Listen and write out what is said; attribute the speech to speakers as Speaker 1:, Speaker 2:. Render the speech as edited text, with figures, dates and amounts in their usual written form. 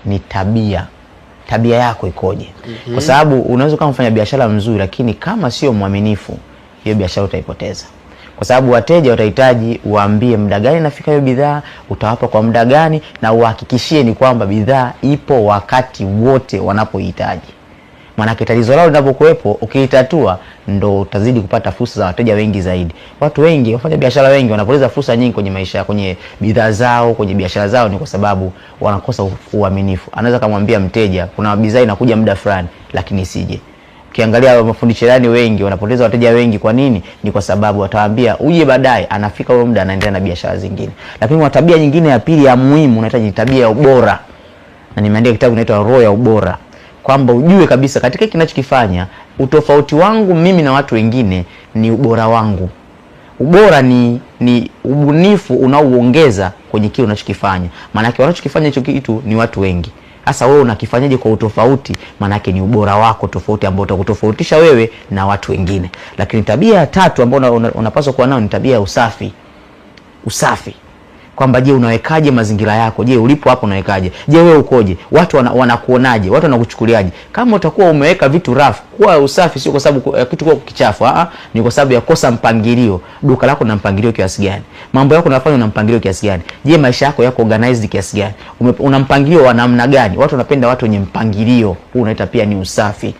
Speaker 1: ni tabia yako ikoje. Kwa sababu unaweza kama mfanya biashara mzuri, lakini kama sio mwaminifu, hiyo biashara utaipoteza. Kwa sababu wateja watahitaji uambie muda gani nafika hiyo bidhaa, utawapa kwa muda gani, na uhakikishie ni kwamba bidhaa ipo wakati wote wanapohitaji. Maana tatizo lao linapokuepo, ukiitatua ndo utazidi kupata fursa za wateja wengi zaidi. Watu wengi, wafanya biashara wengi wanapoteza fursa nyingi kwenye maisha, kwenye bidhaa zao, kwenye biashara zao, ni kwa sababu wanakosa uaminifu. Anaweza kumwambia mteja kuna bidhaa inakuja muda fulani, lakini isije. Ukiangalia mafundi cherehani wengi wanapoteza wateja wengi. Kwa nini? Ni kwa sababu watawaambia uje baadaye, anafika huo muda anaendelea na biashara zingine. Lakini kwa tabia nyingine ya pili ya muhimu, unahitaji tabia ya ubora. Na nimeandika kitabu kinaitwa Roho ya Ubora, kwamba ujue kabisa katika kinachokifanya, utofauti wangu mimi na watu wengine ni ubora wangu. Ubora ni ubunifu unaoongeza kwenye kile unachokifanya. Maana yake wanachokifanya hicho kitu ni watu wengi. Sasa wewe unakifanyaje kwa utofauti? Maana yake ni ubora wako tofauti ambao utakutofautisha wewe na watu wengine. Lakini tabia ya tatu ambayo unapaswa kuwa nayo ni tabia ya usafi. Usafi. Kwamba je, unawekaje mazingira yako? Je, ulipo hapo unawekaje? Je, wewe ukoje? Watu wanakuonaje? Watu wanakuchukuliaje? Kama utakuwa umeweka vitu rafu, kuwa usafi sio kwa sababu kitu kwa kichafu, ni kwa sababu ya kosa mpangilio. Duka lako na mpangilio kiasi gani? Mambo yako unafanya na mpangilio kiasi gani? Je, maisha yako yako organized kiasi gani? Una mpangilio wa namna gani? Watu wanapenda watu wenye mpangilio. Huu unaita pia ni usafi.